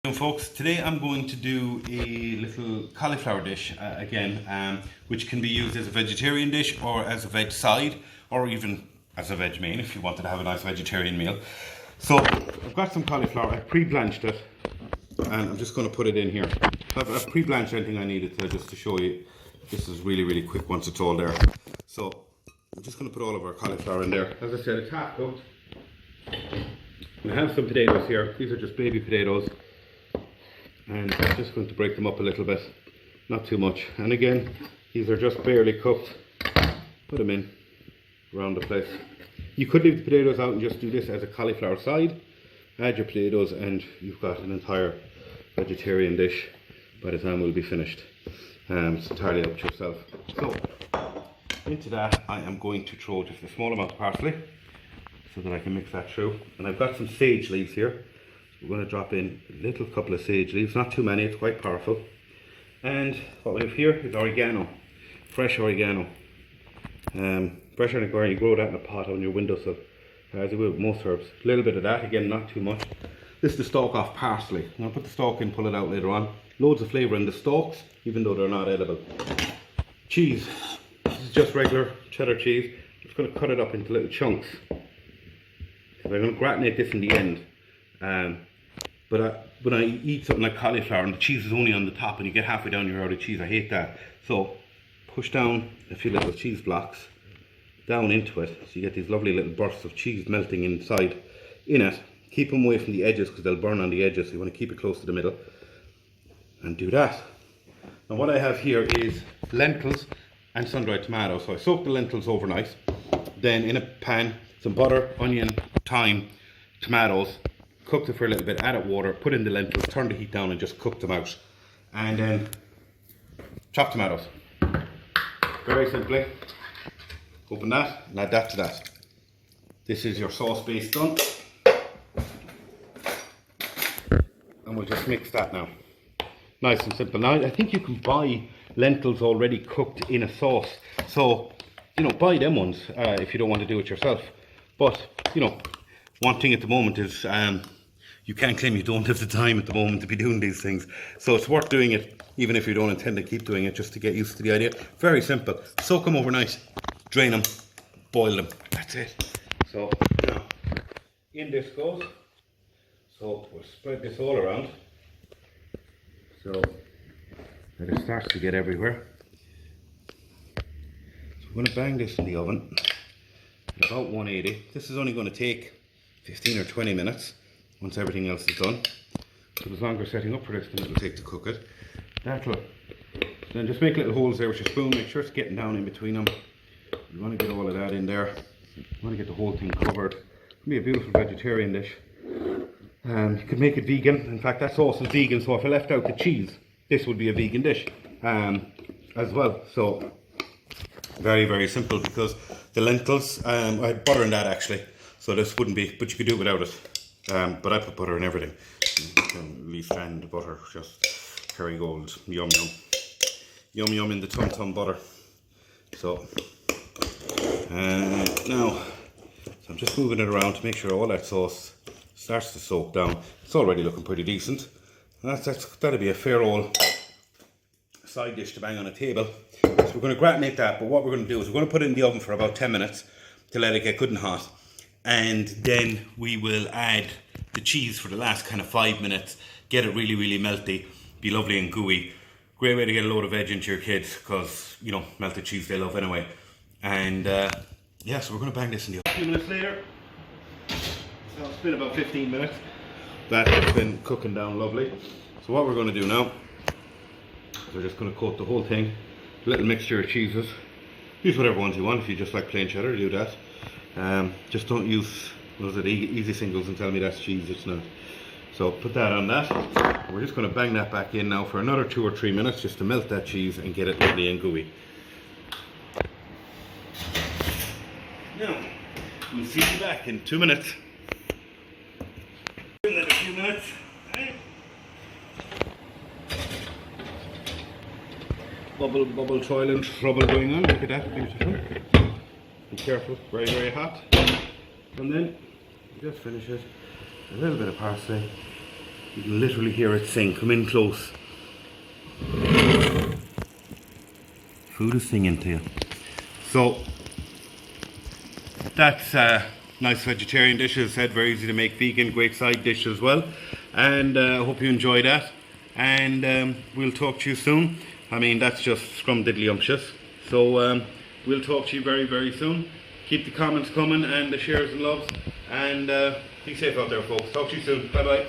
Folks, today I'm going to do a little cauliflower dish again, which can be used as a vegetarian dish or as a veg side or even as a veg main if you wanted to have a nice vegetarian meal. So I've got some cauliflower, I've pre-blanched it and I'm just going to put it in here. I've pre-blanched anything I needed to just to show you. This is really quick once it's all there. So I'm just going to put all of our cauliflower in there. As I said, it's half cooked. I have some potatoes here. These are just baby potatoes. And I'm just going to break them up a little bit, not too much. And again, these are just barely cooked. Put them in around the place. You could leave the potatoes out and just do this as a cauliflower side. Add your potatoes and you've got an entire vegetarian dish by the time we'll be finished. It's entirely up to yourself. So, into that I am going to throw just a small amount of parsley so that I can mix that through. And I've got some sage leaves here. We're going to drop in a little couple of sage leaves, not too many, it's quite powerful. And what we have here is oregano, fresh oregano. Fresh oregano, you grow that in a pot on your windowsill, as you will with most herbs. A little bit of that, again, not too much. This is the stalk off parsley. I'm going to put the stalk in, pull it out later on. Loads of flavour in the stalks, even though they're not edible. Cheese. This is just regular cheddar cheese. I'm just going to cut it up into little chunks. So I'm going to gratinate this in the end. But when I eat something like cauliflower and the cheese is only on the top and you get halfway down you're out of cheese, I hate that. So push down a few little cheese blocks down into it so you get these lovely little bursts of cheese melting inside in it. Keep them away from the edges because they'll burn on the edges, so you want to keep it close to the middle and do that. Now what I have here is lentils and sun-dried tomatoes. So I soak the lentils overnight, then in a pan some butter, onion, thyme, tomatoes. Cooked it for a little bit, added water, put in the lentils, turn the heat down and just cook them out. And then chop tomatoes. Very simply. Open that and add that to that. This is your sauce base done. And we'll just mix that now. Nice and simple. Now I think you can buy lentils already cooked in a sauce. So, you know, buy them ones if you don't want to do it yourself. But, you know, one thing at the moment is you can't claim you don't have the time at the moment to be doing these things. So it's worth doing it, even if you don't intend to keep doing it, just to get used to the idea. Very simple. Soak them overnight, drain them, boil them. That's it. So now, in this goes. So we'll spread this all around. So that it starts to get everywhere. So we're going to bang this in the oven at about 180. This is only going to take 15 or 20 minutes once everything else is done. So there's longer setting up for this than it will take to cook it. Then just make little holes there with your spoon, make sure it's getting down in between them. You want to get all of that in there. You want to get the whole thing covered. It's going to be a beautiful vegetarian dish. You could make it vegan. In fact, that sauce is vegan, so if I left out the cheese, this would be a vegan dish as well. So very simple, because the lentils, I had butter in that actually. So this wouldn't be, but you could do it without it. But I put butter in everything. You can leave strand butter, just Kerrygold, yum. Yum in the tum butter. So, now, I'm just moving it around to make sure all that sauce starts to soak down. It's already looking pretty decent. That'll be a fair old side dish to bang on a table. So we're going to gratinate that, but what we're going to do is we're going to put it in the oven for about 10 minutes to let it get good and hot. And then we will add the cheese for the last kind of 5 minutes, get it really melty, be lovely and gooey. Great way to get a load of veg into your kids, because, you know, melted cheese they love anyway. And yeah, so we're going to bang this in the oven. A few minutes later, so it's been about 15 minutes. That has been cooking down lovely. So what we're going to do now is we're just going to coat the whole thing, a little mixture of cheeses. Use whatever ones you want. If you just like plain cheddar, do that. Just don't use those are the easy singles and tell me that's cheese, it's not. So put that on that. We're just going to bang that back in now for another 2 or 3 minutes just to melt that cheese and get it lovely and gooey. Now, we'll see you back in 2 minutes. In a few minutes. Bubble trial and trouble going on. Look at that, beautiful. Be careful, very hot. And then just finish it. A little bit of parsley, You can literally hear it sing. Come in close. Food is singing to you. So that's a nice vegetarian dish. As I said, very easy to make, vegan, great side dish as well. And I hope you enjoy that. And we'll talk to you soon. I mean, that's just scrumdiddlyumptious. So we'll talk to you very, very soon. Keep the comments coming and the shares and loves. And be safe out there, folks. Talk to you soon. Bye bye.